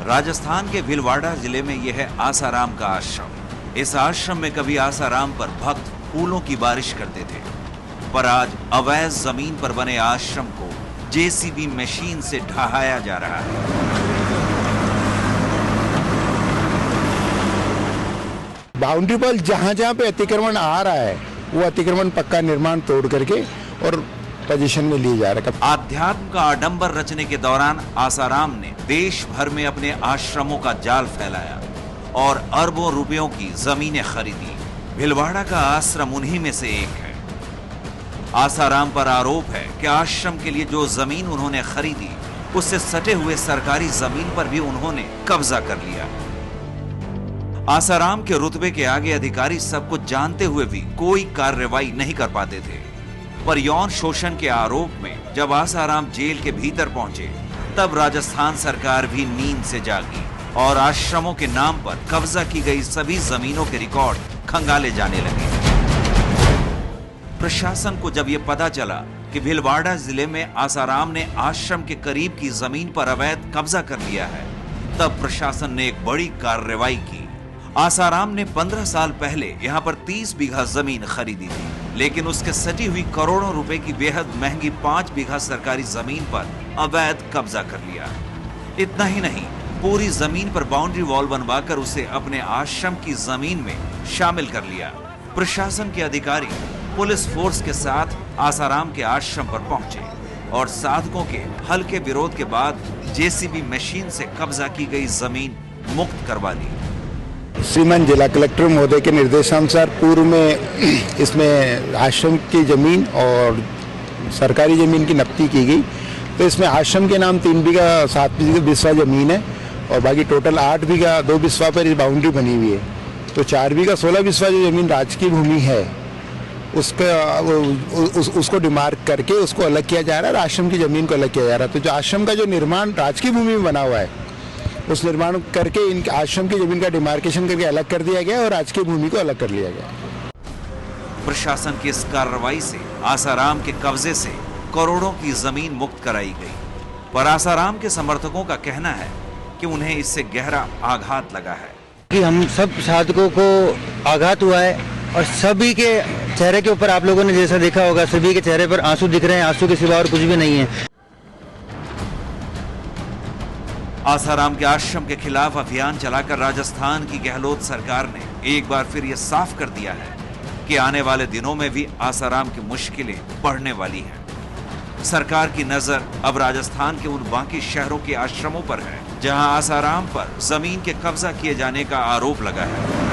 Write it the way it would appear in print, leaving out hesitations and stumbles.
राजस्थान के भीलवाड़ा जिले में यह है आसाराम का आश्रम। इस आश्रम में कभी आसाराम पर भक्त फूलों की बारिश करते थे, पर आज अवैध जमीन पर बने आश्रम को जेसीबी मशीन से ढहाया जा रहा है। बाउंड्री पर जहां पे अतिक्रमण आ रहा है वो अतिक्रमण पक्का निर्माण तोड़ करके और पोजीशन में लिए जा रहा है। आध्यात्म का आडंबर रचने के दौरान आसाराम ने देश भर में अपने आश्रमों का जाल फैलाया और अरबों रुपयों की जमीनें खरीदी। भीलवाड़ा का आश्रम उन्हीं में से एक है। आसाराम पर आरोप है कि आश्रम के लिए जो जमीन उन्होंने खरीदी उससे सटे हुए सरकारी जमीन पर भी उन्होंने कब्जा कर लिया। आसाराम के रुतबे के आगे अधिकारी सब कुछ जानते हुए भी कोई कार्रवाई नहीं कर पाते थे। पर यौन शोषण के आरोप में जब आसाराम जेल के भीतर पहुंचे तब राजस्थान सरकार भी नींद से जागी और आश्रमों के नाम पर कब्जा की गई सभी जमीनों के रिकॉर्ड खंगाले जाने लगे। प्रशासन को जब यह पता चला कि भीलवाड़ा जिले में आसाराम ने आश्रम के करीब की जमीन पर अवैध कब्जा कर लिया है, तब प्रशासन ने एक बड़ी कार्रवाई की। आसाराम ने 15 साल पहले यहां पर 30 बीघा जमीन खरीदी थी, लेकिन उसके सटी हुई करोड़ों रुपए की बेहद महंगी 5 बीघा सरकारी जमीन पर अवैध कब्जा कर लिया। इतना ही नहीं, पूरी जमीन पर बाउंड्री वॉल बनवाकर उसे अपने आश्रम की जमीन में शामिल कर लिया। प्रशासन के अधिकारी पुलिस फोर्स के साथ आसाराम के आश्रम पर पहुंचे और साधकों के हल्के विरोध के बाद जेसीबी मशीन से कब्जा की गई जमीन मुक्त करवा ली। श्रीमान जिला कलेक्टर महोदय के निर्देशानुसार पूर्व में इसमें आश्रम की जमीन और सरकारी जमीन की नफ्ती की गई, तो इसमें आश्रम के नाम 3 बीघा 7 बिस्वा जमीन है और बाकी टोटल 8 बीघा 2 बिस्वा पर बाउंड्री बनी हुई है। तो 4 बीघा 16 बिस्वा जो जमीन राजकीय भूमि है उसको डिमार्क करके उसको अलग किया जा रहा है और आश्रम की जमीन को अलग किया जा रहा है। तो जो आश्रम का जो निर्माण राजकीय भूमि में बना हुआ है उस निर्माण करके इन आश्रम की जमीन का डिमार्केशन करके अलग कर दिया गया और राजकीय भूमि को अलग कर लिया गया। प्रशासन की इस कार्रवाई से आसाराम के कब्जे से करोड़ों की जमीन मुक्त कराई गई, पर आसाराम के समर्थकों का कहना है कि उन्हें इससे गहरा आघात लगा है। कि हम सब साधकों को आघात हुआ है और सभी के चेहरे के ऊपर आप लोगों ने जैसा देखा होगा, सभी के चेहरे पर आंसू दिख रहे हैं। आंसू के सिवा और कुछ भी नहीं है। आसाराम के आश्रम के खिलाफ अभियान चलाकर राजस्थान की गहलोत सरकार ने एक बार फिर यह साफ कर दिया है कि आने वाले दिनों में भी आसाराम की मुश्किलें बढ़ने वाली हैं। सरकार की नजर अब राजस्थान के उन बाकी शहरों के आश्रमों पर है जहां आसाराम पर जमीन के कब्जा किए जाने का आरोप लगा है।